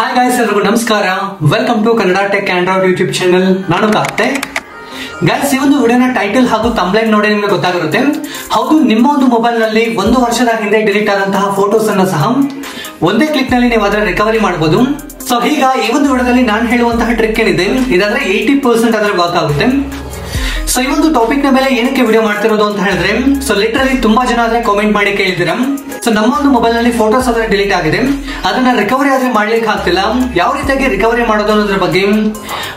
Hi guys, ಎಲ್ಲರಿಗೂ ನಮಸ್ಕಾರ. Welcome to Kannada tech android YouTube channel. ನಾನು ಕಾರ್ತಿಕ್. ಗೈಸ್, ಈ ಒಂದು ವಿಡಿಯೋನ ಟೈಟಲ್ ಹಾಗೂ ಥಂಬ್ನೈಲ್ ನೋಡಿ ನಿಮಗೆ ಗೊತ್ತಾಗಿರುತ್ತೆ. ಹೌದು, ನಿಮ್ಮ ಒಂದು ಮೊಬೈಲ್ ನಲ್ಲಿ 1 ವರ್ಷದ ಹಿಂದೆ ಡಿಲೀಟ್ ಆದಂತಹ ಫೋಟೋಸ್ ಅನ್ನ ಸಹ ಒಂದೇ ಕ್ಲಿಕ್ ನಲ್ಲಿ ನೀವು ಅದರ ರಿಕವರಿ ಮಾಡಬಹುದು. ಸೊ ಈಗ ಈ ಒಂದು ವಿಡಿಯೋದಲ್ಲಿ ನಾನು ಹೇಳುವಂತಹ ಟ್ರಿಕ್ ಏನಿದೆ, ಇದಾದ್ರೆ 80% ಅದರ ವರ್ಕ್ ಆಗುತ್ತೆ. ಸೊ ಈ ಒಂದು ಟಾಪಿಕ್ ನ ಮೇಲೆ ಏನಕ್ಕೆ ವಿಡಿಯೋ ಮಾಡ್ತಿರೋದು ಅಂತ ಹೇಳಿದ್ರೆ, ಸೊ ಲಿಟರಲಿ ತುಂಬಾ ಜನ ಆದ್ರೆ ಕಾಮೆಂಟ್ ಮಾಡಿ ಕೇಳಿದಿರಾ, ಸೊ ನಮ್ಮ ಒಂದು ಮೊಬೈಲ್ ನಲ್ಲಿ ಫೋಟೋಸ್ ಆದ್ರೆ ಡಿಲೀಟ್ ಆಗಿದೆ, ಅದನ್ನ ರಿಕವರಿ ಆದ್ರೆ ಮಾಡ್ಲಿಕ್ಕೆ ಆಗ್ತಿಲ್ಲ, ಯಾವ ರೀತಿಯಾಗಿ ರಿಕವರಿ ಮಾಡೋದು ಅನ್ನೋದ್ರ ಬಗ್ಗೆ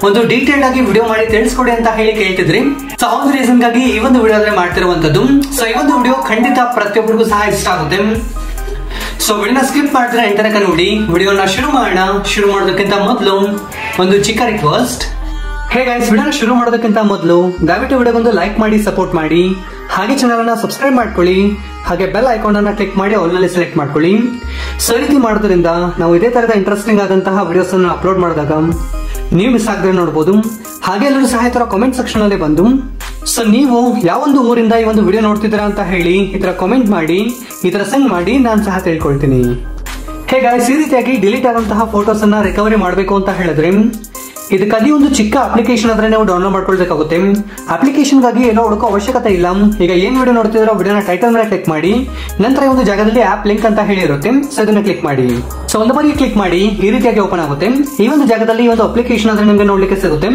ಒಂದು ಡೀಟೇಲ್ಡ್ ಆಗಿ ವಿಡಿಯೋ ಮಾಡಿ ತಿಳಿಸ್ಕೊಡಿ ಅಂತ ಹೇಳಿ ಕೇಳ್ತಿದ್ರಿ. ಸೊ ಆ ಒಂದು ರೀಸನ್ ಗಾಗಿ ಈ ಒಂದು ವಿಡಿಯೋ ಆದ್ರೆ ಮಾಡ್ತಿರುವಂತದ್ದು. ಸೊ ಈ ಒಂದು ವಿಡಿಯೋ ಖಂಡಿತ ಪ್ರತಿಯೊಬ್ಬರಿಗೂ ಸಹ ಇಷ್ಟ ಆಗುತ್ತೆ. ಸೊ ವಿಡಿಯೋನ ಸ್ಕಿಪ್ ಮಾಡಿದ್ರೆ ಎಂಟು ತನಕ ನೋಡಿ. ವಿಡಿಯೋನ ಶುರು ಮಾಡೋಣ. ಶುರು ಮಾಡೋದಕ್ಕಿಂತ ಮೊದಲು ಒಂದು ಚಿಕ್ಕ ರಿಕ್ವೆಸ್ಟ್. ಹೇ ಗೈಸ್, ವಿಡಿಯೋನ ಶುರು ಮಾಡೋದಕ್ಕಿಂತ ಮೊದಲು ದಯವಿಟ್ಟು ವಿಡಿಯೋಗೊಂದು ಲೈಕ್ ಮಾಡಿ ಸಪೋರ್ಟ್ ಮಾಡಿ, ಹಾಗೆ ಚಾನಲ್ ಅನ್ನ ಸಬ್ಸ್ಕ್ರೈಬ್ ಮಾಡ್ಕೊಳ್ಳಿ, ಹಾಗೆ ಬೆಲ್ ಐಕಾನ್ ಅನ್ನ ಕ್ಲಿಕ್ ಮಾಡಿ ಆಲ್ ನಲ್ಲಿ ಸೆಲೆಕ್ಟ್ ಮಾಡ್ಕೊಳ್ಳಿ. ಸೊ ಈ ರೀತಿ ಮಾಡೋದ್ರಿಂದ ನಾವು ಇದೇ ತರದ ಇಂಟ್ರೆಸ್ಟಿಂಗ್ ಆದಂತಹ ವಿಡಿಯೋಸ್ ಅನ್ನು ಅಪ್ಲೋಡ್ ಮಾಡಿದಾಗ ನೀವು ಮಿಸ್ ಆಗದೆ ನೋಡಬಹುದು. ಹಾಗೆ ಎಲ್ಲರೂ ಸಹ ಈ ತರ ಕಾಮೆಂಟ್ ಸೆಕ್ಷನ್ ಅಲ್ಲಿ ಬಂದು ಸೊ ನೀವು ಯಾವೊಂದು ಊರಿಂದ ಈ ಒಂದು ವಿಡಿಯೋ ನೋಡ್ತಿದ್ದೀರಾ ಅಂತ ಹೇಳಿ ಈ ತರ ಕಾಮೆಂಟ್ ಮಾಡಿ, ಈ ತರ ಸೆಂಡ್ ಮಾಡಿ, ನಾನು ಸಹ ತಿಳ್ಕೊಳ್ತೀನಿ. ಹೇ ಗೈಸ್, ಈ ರೀತಿಯಾಗಿ ಡಿಲೀಟ್ ಆದಂತಹ ಫೋಟೋಸ್ ಅನ್ನ ರಿಕವರಿ ಮಾಡಬೇಕು ಅಂತ ಹೇಳಿದ್ರೆ ಇದಕ್ಕಾಗಿ ಒಂದು ಚಿಕ್ಕ ಅಪ್ಲಿಕೇಶನ್ ಆದ್ರೆ ನೀವು ಡೌನ್ಲೋಡ್ ಮಾಡ್ಕೊಳ್ಬೇಕಾಗುತ್ತೆ. ಅಪ್ಲಿಕೇಶನ್ ಗಾಗಿ ಏನೋ ಹುಡುಕೋ ಅವಶ್ಯಕತೆ ಇಲ್ಲ. ಈಗ ಏನ್ ವಿಡಿಯೋ ನೋಡ್ತಿದ್ರೋ ವಿಡಿಯೋನ ಟೈಟಲ್ ಮೇಲೆ ಕ್ಲಿಕ್ ಮಾಡಿ, ನಂತರ ಒಂದು ಜಾಗದಲ್ಲಿ ಆಪ್ ಲಿಂಕ್ ಅಂತ ಹೇಳಿರುತ್ತೆ, ಸೊ ಇದನ್ನ ಕ್ಲಿಕ್ ಮಾಡಿ. ಸೊ ಒಂದು ಬಾರಿ ಕ್ಲಿಕ್ ಮಾಡಿ ಈ ರೀತಿಯಾಗಿ ಓಪನ್ ಆಗುತ್ತೆ. ಈ ಒಂದು ಜಾಗದಲ್ಲಿ ಒಂದು ಅಪ್ಲಿಕೇಶನ್ ಆದ್ರೆ ನಿಮಗೆ ನೋಡ್ಲಿಕ್ಕೆ ಸಿಗುತ್ತೆ.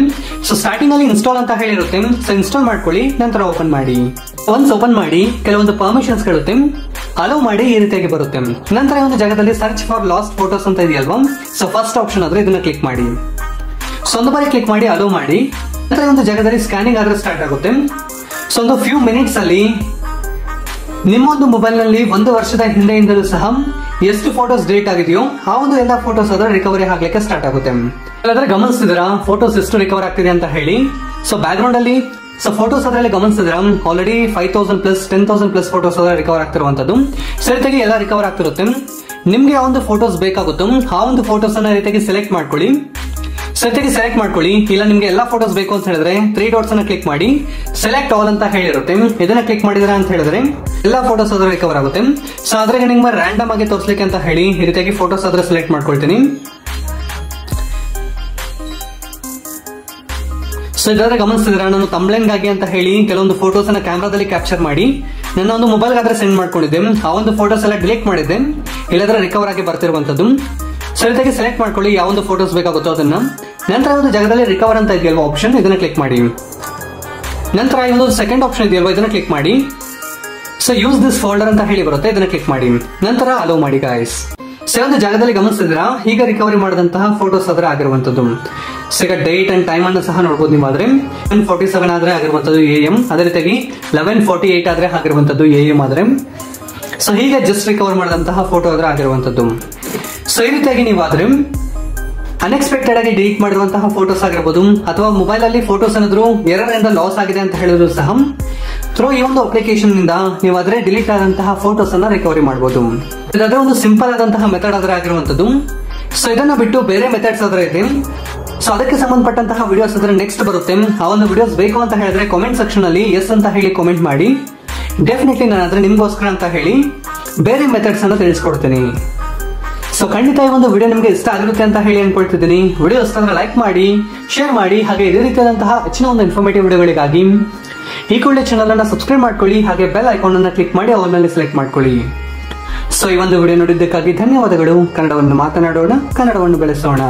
ಸೊ ಸ್ಟಾರ್ಟಿಂಗ್ ಅಲ್ಲಿ ಇನ್ಸ್ಟಾಲ್ ಅಂತ ಹೇಳಿರುತ್ತೆ, ಸೊ ಇನ್ಸ್ಟಾಲ್ ಮಾಡ್ಕೊಳ್ಳಿ, ನಂತರ ಓಪನ್ ಮಾಡಿ. ಒನ್ಸ್ ಓಪನ್ ಮಾಡಿ ಕೆಲವೊಂದು ಪರ್ಮಿಷನ್ಸ್ ಕೇಳುತ್ತೆ, ಅಲೋ ಮಾಡಿ ಈ ರೀತಿಯಾಗಿ ಬರುತ್ತೆ. ನಂತರ ಒಂದು ಜಾಗದಲ್ಲಿ ಸರ್ಚ್ ಫಾರ್ ಲಾಸ್ಟ್ ಫೋಟೋಸ್ ಅಂತ ಇದೆಯಲ್ವಾ, ಸೊ ಫಸ್ಟ್ ಆಪ್ಷನ್ ಆದ್ರೆ ಇದನ್ನ ಕ್ಲಿಕ್ ಮಾಡಿ. ಸೊ ಒಂದು ಬಾರಿ ಕ್ಲಿಕ್ ಮಾಡಿ ಅಲೋ ಮಾಡಿ, ನಂತರ ಒಂದು ಜಾಗದಲ್ಲಿ ಸ್ಕ್ಯಾನಿಂಗ್ ಆದ್ರೆ ಸ್ಟಾರ್ಟ್ ಆಗುತ್ತೆ. ಸೊ ಒಂದು ಫ್ಯೂ ಮಿನಿಟ್ಸ್ ಅಲ್ಲಿ ನಿಮ್ಮ ಒಂದು ಮೊಬೈಲ್ ನಲ್ಲಿ 1 ವರ್ಷದ ಹಿಂದೆಯಿಂದಲೂ ಸಹ ಎಷ್ಟು ಫೋಟೋಸ್ ಡಿಲೀಟ್ ಆಗಿದೆಯೋ ಆ ಒಂದು ಎಲ್ಲ ಫೋಟೋಸ್ ಆದ್ರೆ ರಿಕವರಿ ಆಗ್ಲಿಕ್ಕೆ ಸ್ಟಾರ್ಟ್ ಆಗುತ್ತೆ. ಅಲ್ಲಾದ್ರೆ ಗಮನಿಸಿದ್ರ ಫೋಟೋಸ್ ಎಷ್ಟು ರಿಕವರ್ ಆಗ್ತಿದೆ ಅಂತ ಹೇಳಿ. ಸೊ ಬ್ಯಾಕ್ ಗ್ರೌಂಡ್ ಅಲ್ಲಿ ಸೊ ಫೋಟೋಸ್ ಅದರಲ್ಲಿ ಗಮನಿಸಿದ್ರ ಆಲ್ರೆಡಿ 5000+ 10,000+ ಫೋಟೋಸ್ ಆದ್ರೆ ರಿಕವರ್ ಆಗ್ತಿರುವಂತದ್ದು. ಸೊ ರೀತಿಯಾಗಿ ಎಲ್ಲ ರಿಕವರ್ ಆಗ್ತಿರುತ್ತೆ. ನಿಮ್ಗೆ ಯಾವ ಒಂದು ಫೋಟೋಸ್ ಬೇಕಾಗುತ್ತೋ ಆ ಒಂದು ಫೋಟೋಸ್ ಅನ್ನ ರೀತಿಯಾಗಿ ಸೆಲೆಕ್ಟ್ ಮಾಡ್ಕೊಳ್ಳಿ. ಸೆಲೆಕ್ಟ್ ಮಾಡ್ಕೊಳ್ಳಿ. ಇಲ್ಲ ನಿಮ್ಗೆ ಎಲ್ಲಾ ಫೋಟೋಸ್ ಬೇಕು ಅಂತ ಹೇಳಿದ್ರೆ 3 ಡಾಟ್ಸ್ ಅನ್ನ ಕ್ಲಿಕ್ ಮಾಡಿ ಸೆಲೆಕ್ಟ್ ಆಲ್ ಅಂತ ಹೇಳಿರುತ್ತೆ, ಇದನ್ನ ಕ್ಲಿಕ್ ಮಾಡಿದ್ರೆ ಅಂತ ಹೇಳಿದ್ರೆ ಎಲ್ಲಾ ಫೋಟೋಸ್ ಆದ್ರೆ ರಿಕವರ್ ಆಗುತ್ತೆ. ಸೊ ಅದ್ರಾಗ ನಿಮ್ಗೆ ರ್ಯಾಂಡಮ್ ಆಗಿ ತೋರಿಸಲಿಕ್ಕೆ ಅಂತ ಹೇಳಿ ಈ ರೀತಿಯಾಗಿ ಫೋಟೋಸ್ ಆದ್ರೆ ಸೆಲೆಕ್ಟ್ ಮಾಡ್ಕೊಳ್ತೀನಿ. ಸೊ ಇದಾದ್ರೆ ಗಮನಿಸಿದ್ರೆ ನಾನು ಥಂಬ್ನೈಲ್ ಗಾಗಿ ಅಂತ ಹೇಳಿ ಕೆಲವೊಂದು ಫೋಟೋಸ್ ಅನ್ನ ಕ್ಯಾಮ್ರಾದಲ್ಲಿ ಕ್ಯಾಪ್ಚರ್ ಮಾಡಿ ನನ್ನ ಒಂದು ಮೊಬೈಲ್ ಆದ್ರೆ ಸೆಂಡ್ ಮಾಡ್ಕೊಂಡಿದ್ದೆ. ಆ ಒಂದು ಫೋಟೋಸ್ ಎಲ್ಲ ಡಿಲೀಟ್ ಮಾಡಿದ್ದೆ, ಇಲ್ಲದ್ರೆ ರಿಕವರ್ ಆಗಿ ಬರ್ತಿರುವಂತದ್ದು. ಸೊ ರೀತಿಯಾಗಿ ಸೆಲೆಕ್ಟ್ ಮಾಡ್ಕೊಳ್ಳಿ ಯಾವೊಂದು ಫೋಟೋಸ್ ಬೇಕಾಗುತ್ತೋ ಅದನ್ನ. ನಂತರ ಒಂದು ಜಾಗದಲ್ಲಿ ರಿಕವರ್ ಅಂತ ಇದೆಯಲ್ವಾ ಆಪ್ಷನ್, ಇದನ್ನ ಕ್ಲಿಕ್ ಮಾಡಿ. ನಂತರ ಈ ಒಂದು ಸೆಕೆಂಡ್ ಆಪ್ಷನ್ ಇದೆಯಲ್ವಾ, ಇದನ್ನ ಕ್ಲಿಕ್ ಮಾಡಿ. ಸೊ ಯೂಸ್ ದಿಸ್ ಫೋಲ್ಡರ್ ಅಂತ ಹೇಳಿ ಬರುತ್ತೆ, ಇದನ್ನ ಕ್ಲಿಕ್ ಮಾಡಿ. ನಂತರ ಅಲೋ ಮಾಡಿ ಗಾಯ್ಸ್. ಸೊ ಒಂದು ಜಾಗದಲ್ಲಿ ಗಮನಿಸಿದ್ರ ಈಗ ರಿಕವರಿ ಮಾಡಿದಂತಹ ಫೋಟೋಸ್ ಆದ್ರೆ ಆಗಿರುವಂತದ್ದು. ಸೊ ಈಗ ಡೇಟ್ ಅಂಡ್ ಟೈಮ್ ಅನ್ನು ಸಹ ನೋಡಬಹುದು ನೀವು. ಆದ್ರೆ 10:47 ಆದ್ರೆ ಆಗಿರುವಂತದ್ದು AM, ಅದೇ ರೀತಿಯಾಗಿ 11:48 ಆದ್ರೆ ಆಗಿರುವಂತದ್ದು AM ಆದ್ರೆ. ಸೊ ಹೀಗೆ ಜಸ್ಟ್ ರಿಕವರ್ ಮಾಡಿದಂತಹ ಫೋಟೋ ಆದ್ರೆ ಆಗಿರುವಂತದ್ದು. ಸೊ ಈ ರೀತಿಯಾಗಿ ನೀವಾದ್ರೆ ಅನ್ಎಕ್ಸ್ಪೆಕ್ಟೆಡ್ ಆಗಿ ಡಿಲೀಟ್ ಮಾಡಿರುವಂತಹ ಫೋಟೋಸ್ ಆಗಿರಬಹುದು, ಅಥವಾ ಮೊಬೈಲ್ ಅಲ್ಲಿ ಫೋಟೋಸ್ ಏನಾದ್ರು ಎರರ್ ಇಂದ ಲಾಸ್ ಆಗಿದೆ ಅಂತ ಹೇಳಿದ್ರು ಸಹ ಥ್ರೂ ಈ ಒಂದು ಅಪ್ಲಿಕೇಶನ್ ನಿಂದ ನೀವು ಆದ್ರೆ ಡಿಲೀಟ್ ಆದಂತಹ ಫೋಟೋಸ್ ಅನ್ನ ರಿಕವರಿ ಮಾಡಬಹುದು. ಇದಾದ್ರೆ ಒಂದು ಸಿಂಪಲ್ ಆದಂತಹ ಮೆಥಡ್ ಆದ್ರೆ ಆಗಿರುವಂತದ್ದು. ಸೊ ಇದನ್ನ ಬಿಟ್ಟು ಬೇರೆ ಮೆಥಡ್ಸ್ ಆದ್ರೆ ಇದೆ. ಸೊ ಅದಕ್ಕೆ ಸಂಬಂಧಪಟ್ಟಂತಹ ವಿಡಿಯೋಸ್ ಆದ್ರೆ ನೆಕ್ಸ್ಟ್ ಬರುತ್ತೆ. ಆ ಒಂದು ವಿಡಿಯೋಸ್ ಬೇಕು ಅಂತ ಹೇಳಿದ್ರೆ ಕಾಮೆಂಟ್ ಸೆಕ್ಷನ್ ಅಲ್ಲಿ ಎಸ್ ಅಂತ ಹೇಳಿ ಕಾಮೆಂಟ್ ಮಾಡಿ. ಡೆಫಿನೆಟ್ಲಿ ನಾನು ಆದ್ರೆ ನಿಮ್ಗೋಸ್ಕರ ಅಂತ ಹೇಳಿ ಬೇರೆ ಮೆಥಡ್ಸ್ ಅನ್ನ ತಿಳಿಸ್ಕೊಡ್ತೀನಿ. ಸೊ ಖಂಡಿತ ಈ ಒಂದು ವಿಡಿಯೋ ನಿಮಗೆ ಇಷ್ಟ ಆಗಿರುತ್ತೆ ಅಂತ ಹೇಳಿ ಅನ್ಕೊಳ್ತಿದ್ದೀನಿ. ವಿಡಿಯೋ ಇಷ್ಟ ಅಂದ್ರೆ ಲೈಕ್ ಮಾಡಿ, ಶೇರ್ ಮಾಡಿ, ಹಾಗೆ ಇದೇ ರೀತಿಯಾದಂತಹ ಹೆಚ್ಚಿನ ಒಂದು ಇನ್ಫಾರ್ಮೇಟಿವ್ ವಿಡಿಯೋಗಳಿಗಾಗಿ ಈ ಕೂಡಲೇ ಚಾನಲ್ ಅನ್ನ ಸಬ್ಸ್ಕ್ರೈಬ್ ಮಾಡ್ಕೊಳ್ಳಿ, ಹಾಗೆ ಬೆಲ್ ಐಕಾನ್ ಅನ್ನ ಕ್ಲಿಕ್ ಮಾಡಿ ಆಲ್ ನಲ್ಲಿ ಸೆಲೆಕ್ಟ್ ಮಾಡ್ಕೊಳ್ಳಿ. ಸೊ ಈ ಒಂದು ವಿಡಿಯೋ ನೋಡಿದ್ದಕ್ಕಾಗಿ ಧನ್ಯವಾದಗಳು. ಕನ್ನಡವನ್ನು ಮಾತನಾಡೋಣ, ಕನ್ನಡವನ್ನು ಬೆಳೆಸೋಣ.